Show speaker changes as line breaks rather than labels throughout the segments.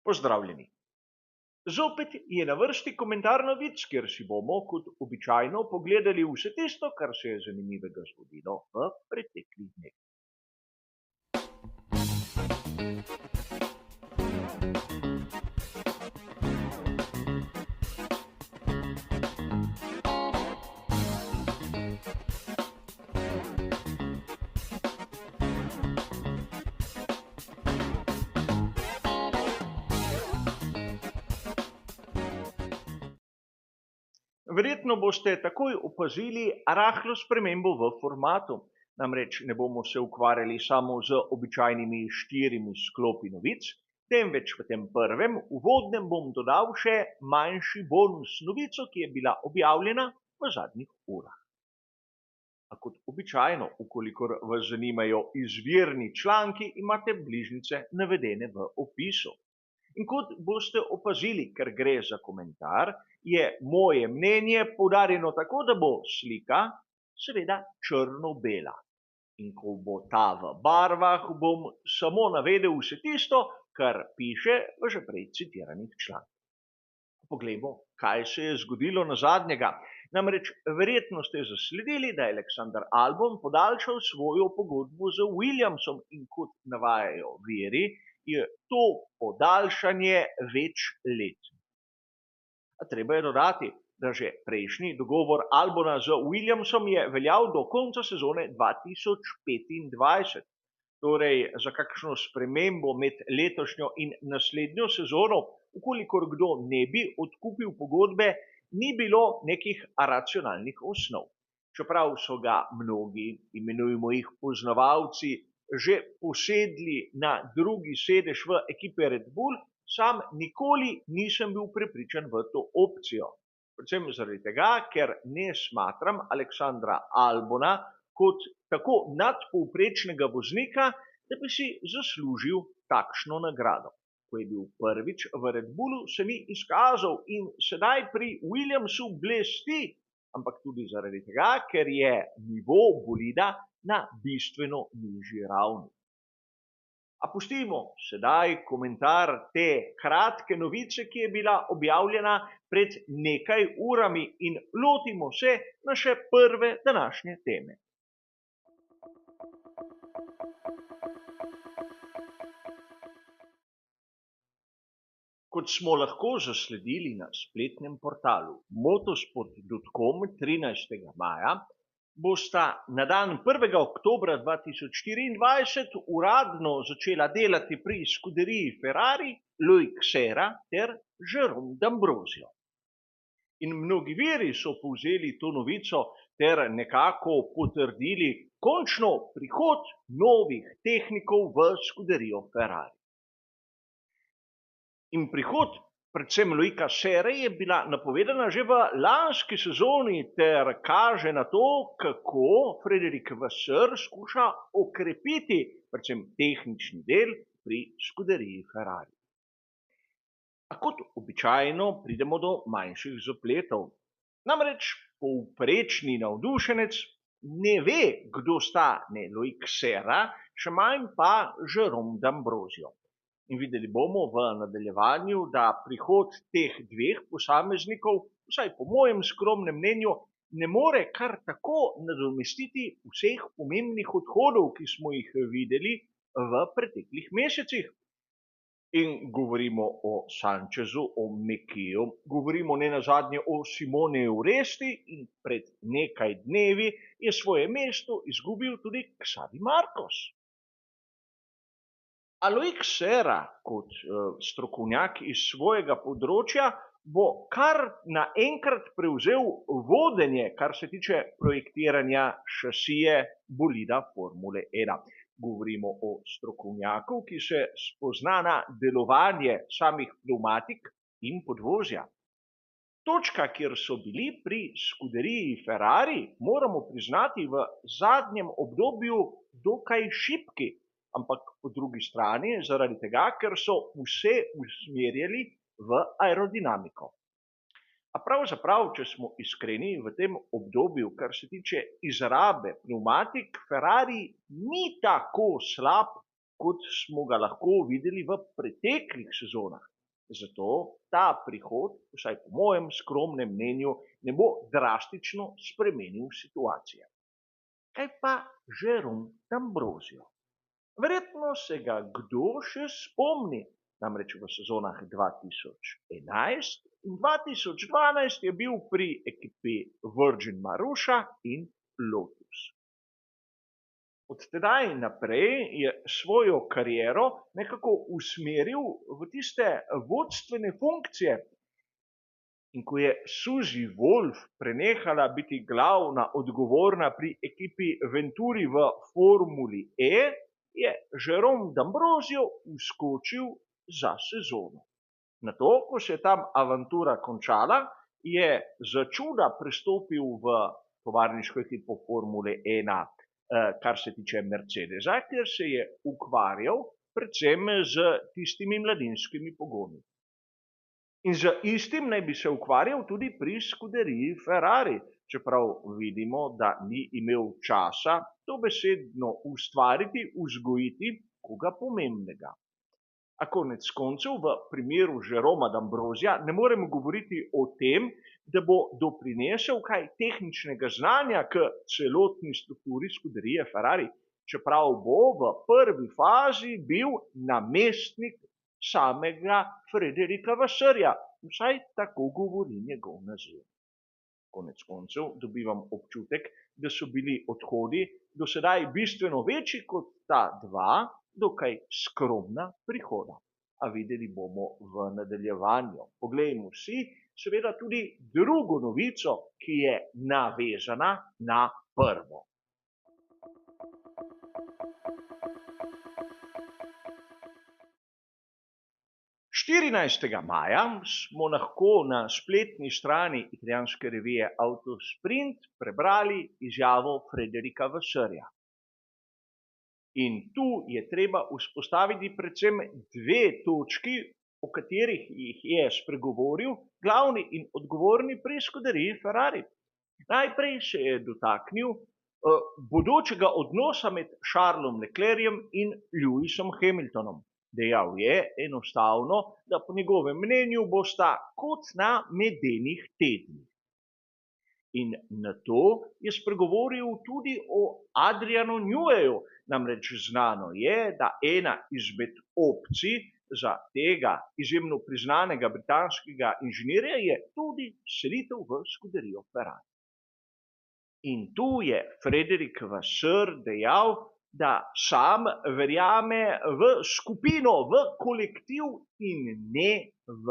Pozdravljeni. Zopet je na vrsti komentar novic, kjer si bomo, kot običajno, pogledali vse tisto, kar se je zanimivega zgodilo v preteklih dneh. Verjetno boste takoj opazili rahlo spremembo v formatu. Namreč ne bomo se ukvarjali samo z običajnimi 4 sklopi novic, temveč v tem prvem, uvodnem, bom dodal še manjši bonus novico, ki je bila objavljena v zadnjih urah. A kot običajno, ukolikor vas zanimajo izvirni članki, imate bližnjice navedene v opisu. In kot boste opazili, ker gre za komentar, je moje mnenje poudarjeno tako, da bo slika seveda črno-bela. In ko bo ta v barvah, bom samo navedel vse tisto, kar piše v že prej citiranih člankih. Poglejmo, kaj se je zgodilo nazadnjega. Namreč verjetno ste zasledili, da je Alexander Albon podaljšal svojo pogodbo z Williamsom in kot navajajo viri, je to podaljšanje večletno. A treba je dodati, da že prejšnji dogovor Albona z Williamsom je veljal do konca sezone 2025. Torej, za kakšno spremembo med letošnjo in naslednjo sezono, ukolikor kdo ne bi odkupil pogodbe, ni bilo nekih racionalnih osnov. Čeprav so ga mnogi, imenujemo jih poznavalci, že posedli na drugi sedež v ekipi Red Bull, sam nikoli nisem bil prepričan v to opcijo. Predvsem zaradi tega, ker ne smatram Alexandra Albona kot tako nadpovprečnega voznika, da bi si zaslužil takšno nagrado. Ko je bil prvič v Red Bullu, se ni izkazal in sedaj pri Williamsu blesti, ampak tudi zaradi tega, ker je nivo bolida na bistveno nižji ravni. A pustimo sedaj komentar te kratke novice, ki je bila objavljena pred nekaj urami in lotimo se naše prve današnje teme. Kot smo lahko zasledili na spletnem portalu motosport.com 13. maja, bosta na dan 1. oktobra 2024 uradno začela delati pri skuderiji Ferrari Loic Serra ter Jérôme D'Ambrosio. In mnogi viri so povzeli to novico ter nekako potrdili končno prihod novih tehnikov v skuderijo Ferrari. In prihod predvsem Loica Serre je bila napovedana že v lanski sezoni ter kaže na to, kako Frédéric Vasseur skuša okrepiti predvsem tehnični del pri skuderiji Ferrari. A kot običajno pridemo do manjših zapletov. Namreč povprečni navdušenec ne ve, kdo sta ne Loic Serra, še manj pa Jérôme D'Ambrosio. In videli bomo v nadaljevanju, da prihod teh dveh posameznikov, vsaj po mojem skromnem mnenju, ne more kar tako nadomestiti vseh pomembnih odhodov, ki smo jih videli v preteklih mesecih. In govorimo o Sanchezu, o Mekiju, govorimo ne nazadnje o Simoneju Resti in pred nekaj dnevi je svoje mesto izgubil tudi Xavi Marcos. A Loic Serra kot strokovnjak iz svojega področja bo kar naenkrat prevzel vodenje, kar se tiče projektiranja šasije bolida Formule 1. Govorimo o strokovnjaku, ki se spozna na delovanje samih pneumatik in podvozja. Točka, kjer so bili pri skuderiji Ferrari, moramo priznati, v zadnjem obdobju dokaj šibki, ampak po drugi strani zaradi tega, ker so vse usmerjali v aerodinamiko. A pravzaprav, če smo iskreni, v tem obdobju, kar se tiče izrabe pneumatik, Ferrari ni tako slab, kot smo ga lahko videli v preteklih sezonah. Zato ta prihod, vsaj po mojem skromnem mnenju, ne bo drastično spremenil situacije. Kaj pa Jerome D'Ambrosio? Verjetno se ga kdo še spomni, namreč v sezonah 2011 in 2012 je bil pri ekipi Virgin Marusha in Lotus. Od tedaj naprej je svojo kariero nekako usmeril v tiste vodstvene funkcije. In ko je Suzy Wolf prenehala biti glavna odgovorna pri ekipi Venturi v Formuli E, je Jerome D'Ambrosio vskočil za sezono. Nato, ko se je tam avantura končala, je začuda prestopil v tovarniško ekipo Formule 1, kar se tiče Mercedesa, ker se je ukvarjal predvsem z tistimi mladinskimi pogoni. In z istim naj bi se ukvarjal tudi pri skuderiji Ferrari, čeprav vidimo, da ni imel časa dobesedno ustvariti, vzgojiti koga pomembnega. A konec koncev v primeru Jeroma D'Ambrosija ne moremo govoriti o tem, da bo doprinesel kaj tehničnega znanja k celotni strukturi skuderije Ferrari, čeprav bo v prvi fazi bil namestnik samega Frederika Vassarja, vsaj tako govori njegov naziv. Konec koncev dobivam občutek, da so bili odhodi do sedaj bistveno večji kot ta dva dokaj skromna prihoda. A videli bomo v nadaljevanju. Poglejmo si seveda tudi drugo novico, ki je navezana na prvo. Maja smo lahko na spletni strani italijanske revije Autosprint prebrali izjavo Frederika Vassarja. In tu je treba vzpostaviti predvsem dve točki, o katerih jih je spregovoril glavni in odgovorni pri skuderiji Ferrari. Najprej se je dotaknil bodočega odnosa med Charlesom Leclercem in Lewisom Hamiltonom. Dejal je enostavno, da po njegovem mnenju bosta kot na medenih tednih. In na to je spregovoril tudi o Adrianu Neweyju, namreč znano je, da ena izmed opcij za tega izjemno priznanega britanskega inženirja je tudi selitev v skuderijo Ferrari. In tu je Frederik Vassar dejal, da sam verjame v skupino, v kolektiv in ne v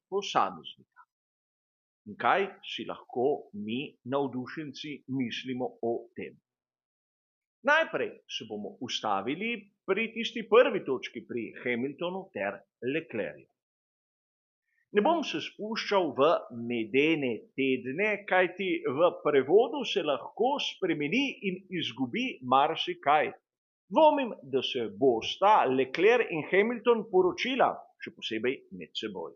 posameznika. In kaj si lahko mi, navdušenci, mislimo o tem? Najprej se bomo ustavili pri tisti prvi točki, pri Hamiltonu ter Leclercu. Ne bom se spuščal v medene tedne, kajti v prevodu se lahko spremeni in izgubi marsikaj. Dvomim, da se bosta Leclerc in Hamilton poročila, še posebej med seboj.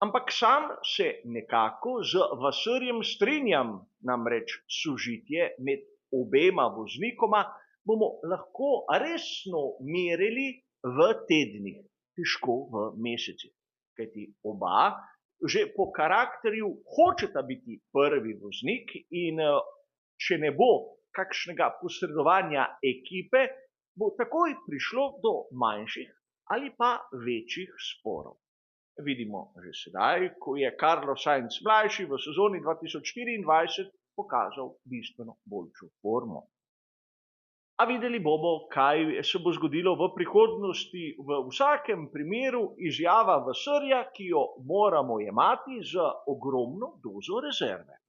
Ampak sam se nekako z Vassarjem strinjam, namreč sožitje med obema voznikoma bomo lahko resno merili v tednih, težko v mesecih. Kajti oba že po karakterju hočeta biti prvi voznik in če ne bo kakšnega posredovanja ekipe, bo takoj prišlo do manjših ali pa večjih sporov. Vidimo že sedaj, ko je Carlos Sainz mlajši v sezoni 2024 pokazal bistveno boljšo formo. A videli bomo, kaj se bo zgodilo v prihodnosti. V vsakem primeru izjava Vassarja, ki jo moramo jemati z ogromno dozo rezerve.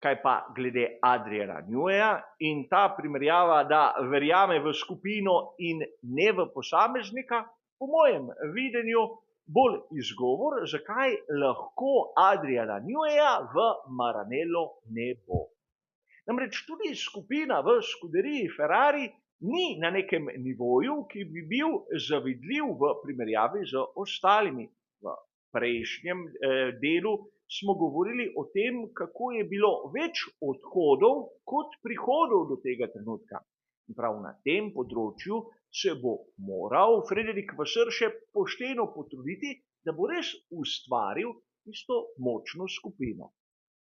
Kaj pa glede Adriana Neweyja in ta primerjava, da verjame v skupino in ne v posameznika, po mojem videnju bolj izgovor, zakaj lahko Adriana Neweyja v Maranello ne bo. Namreč tudi skupina v skuderiji Ferrari ni na nekem nivoju, ki bi bil zavidljiv v primerjavi z ostalimi. V prejšnjem delu smo govorili o tem, kako je bilo več odhodov kot prihodov do tega trenutka. Prav na tem področju se bo moral Frederik Vasseur še pošteno potruditi, da bo res ustvaril tisto močno skupino.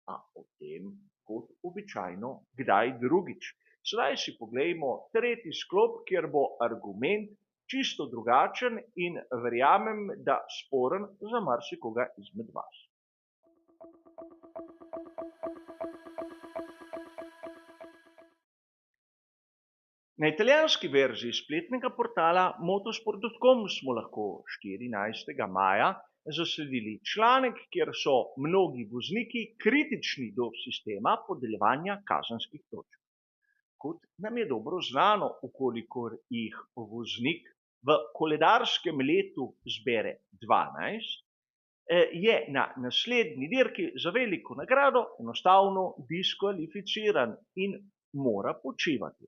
A o tem, kot običajno, kdaj drugič. Sedaj si poglejmo tretji sklop, kjer bo argument čisto drugačen in verjamem, da sporen za marsikoga izmed vas. Na italijanski verziji spletnega portala motosport.com smo lahko 14. maja zasledili članek, kjer so mnogi vozniki kritični do sistema podeljevanja kazenskih točk. Kot nam je dobro znano, ukolikor jih voznik v koledarskem letu zbere 12, je na naslednji dirki za veliko nagrado enostavno diskvalificiran in mora počivati.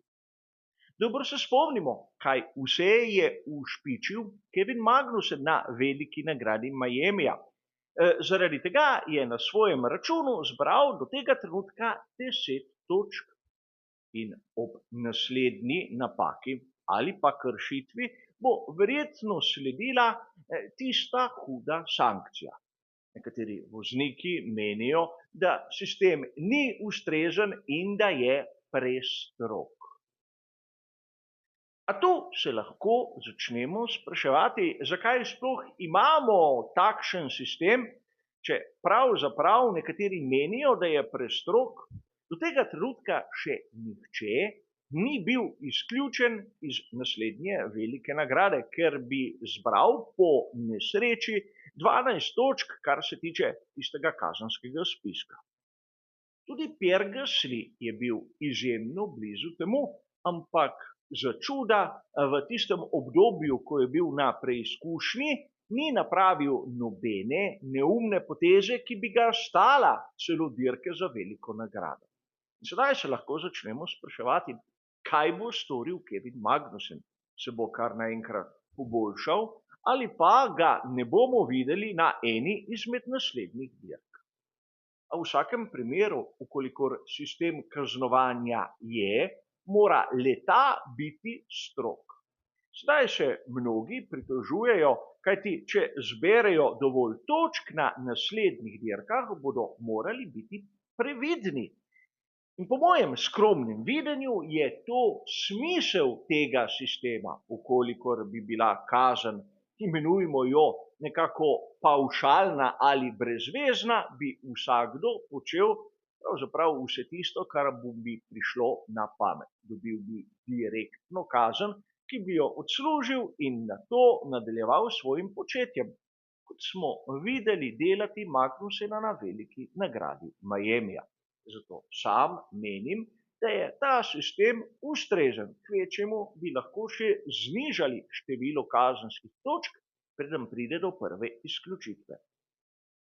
Dobro se spomnimo, kaj vse je ušpičil Kevin Magnussen na veliki nagradi Miamija. Zaradi tega je na svojem računu zbral do tega trenutka 10 točk in ob naslednji napaki ali pa kršitvi bo verjetno sledila tista huda sankcija. Nekateri vozniki menijo, da sistem ni ustrezen in da je prestrog. A tu se lahko začnemo spraševati, zakaj sploh imamo takšen sistem, če pravzaprav nekateri menijo, da je prestrog. Do tega trenutka še nihče ni bil izključen iz naslednje velike nagrade, ker bi zbral po nesreči 12 točk, kar se tiče tistega kazenskega spiska. Tudi Pierre Gasly je bil izjemno blizu temu, ampak za čuda v tistem obdobju, ko je bil na preizkušnji, ni napravil nobene neumne poteze, ki bi ga stala celo dirke za veliko nagrado. In sedaj se lahko začnemo spraševati, kaj bo storil Kevin Magnussen. Se bo kar naenkrat poboljšal ali pa ga ne bomo videli na eni izmed naslednjih dirk. A v vsakem primeru, ukolikor sistem kaznovanja je, mora leta biti strog. Zdaj se mnogi pritožujejo, kajti če zberejo dovolj točk na naslednjih dirkah, bodo morali biti previdni. In po mojem skromnem videnju je to smisel tega sistema, ukolikor bi bila kazen, imenujmo jo nekako pavšalna ali brezvezna, bi vsakdo počel pravzaprav vse tisto, kar bi prišlo na pamet. Dobil bi direktno kazen, ki bi jo odslužil in nato nadaljeval s svojim početjem, kot smo videli delati Magnussena na veliki nagradi Miamija. Zato sam menim, da je ta sistem ustrezen. Kvečjemu bi lahko še znižali število kazenskih točk, preden pride do prve izključitve.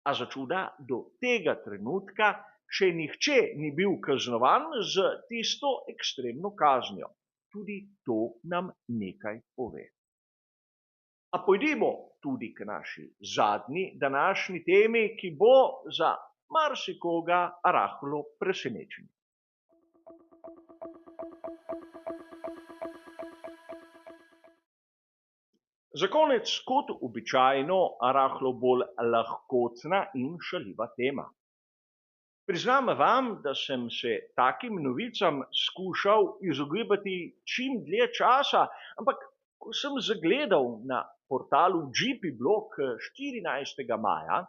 A za čuda do tega trenutka še nihče ni bil kaznovan z tisto ekstremno kaznijo. Tudi to nam nekaj pove. A pojdimo tudi k naši zadnji današnji temi, ki bo za marsikoga rahlo presenečenje. Za konec, kot običajno, rahlo bolj lahkotna in šaljiva tema. Priznam vam, da sem se takim novicam skušal izogibati čim dlje časa, ampak ko sem zagledal na portalu GP Blog 14. maja,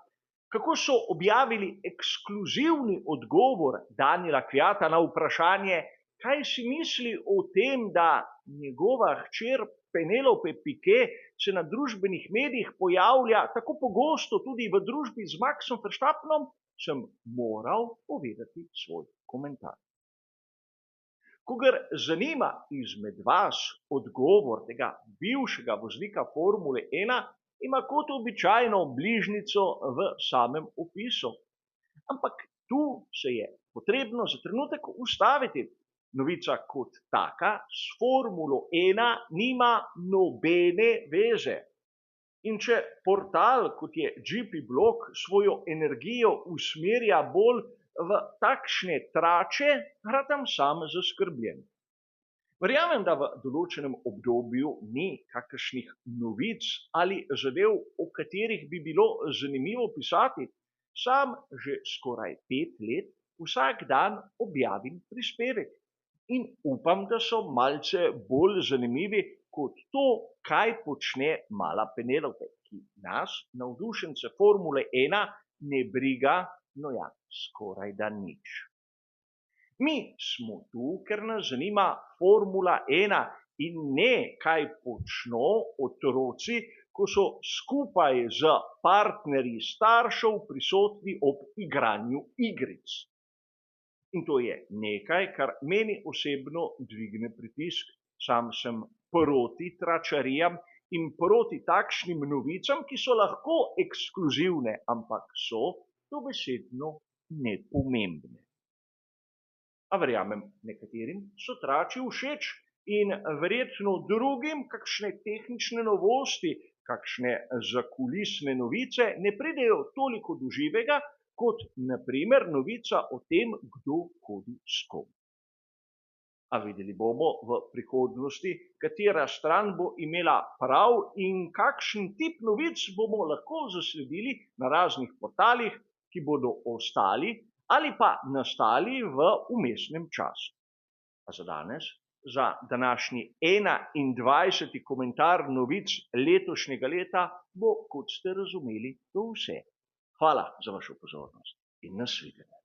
kako so objavili ekskluzivni odgovor Daniela Kvyata na vprašanje, kaj si misli o tem, da njegova hčer Penelope Piquet se na družbenih medijih pojavlja tako pogosto tudi v družbi z Maxom Verstappenom, sem moral povedati svoj komentar. Kogar zanima izmed vas odgovor tega bivšega voznika Formule 1, ima kot običajno bližnjico v samem opisu. Ampak tu se je potrebno za trenutek ustaviti. Novica kot taka s Formulo 1 nima nobene veze. In če portal, kot je GP Blog, svojo energijo usmerja bolj v takšne trače, hratam sam zaskrbljen. Verjamem, da v določenem obdobju ni kakršnih novic ali zadev, o katerih bi bilo zanimivo pisati. Sam že skoraj 5 let vsak dan objavim prispevek in upam, da so malce bolj zanimivi kot to, kaj počne mala Penelope, ki nas, navdušence Formule 1, ne briga, no ja, skorajda nič. Mi smo tu, ker nas zanima Formula 1 in ne, kaj počno otroci, ko so skupaj z partnerji staršev prisotni ob igranju igric. In to je nekaj, kar meni osebno dvigne pritisk. Sam sem proti tračarijam in proti takšnim novicam, ki so lahko ekskluzivne, ampak so dobesedno nepomembne. A verjamem, nekaterim so trači všeč in verjetno drugim kakšne tehnične novosti, kakšne zakulisne novice ne pridejo toliko do živega, kot na primer novica o tem, kdo hodi s kom. A videli bomo v prihodnosti, katera stran bo imela prav in kakšen tip novic bomo lahko zasledili na raznih portalih, ki bodo ostali ali pa nastali v vmesnem času. A za danes, za današnji 21. komentar novic letošnjega leta bo, kot ste razumeli, to vse. Hvala za vašo pozornost in nasvidenje.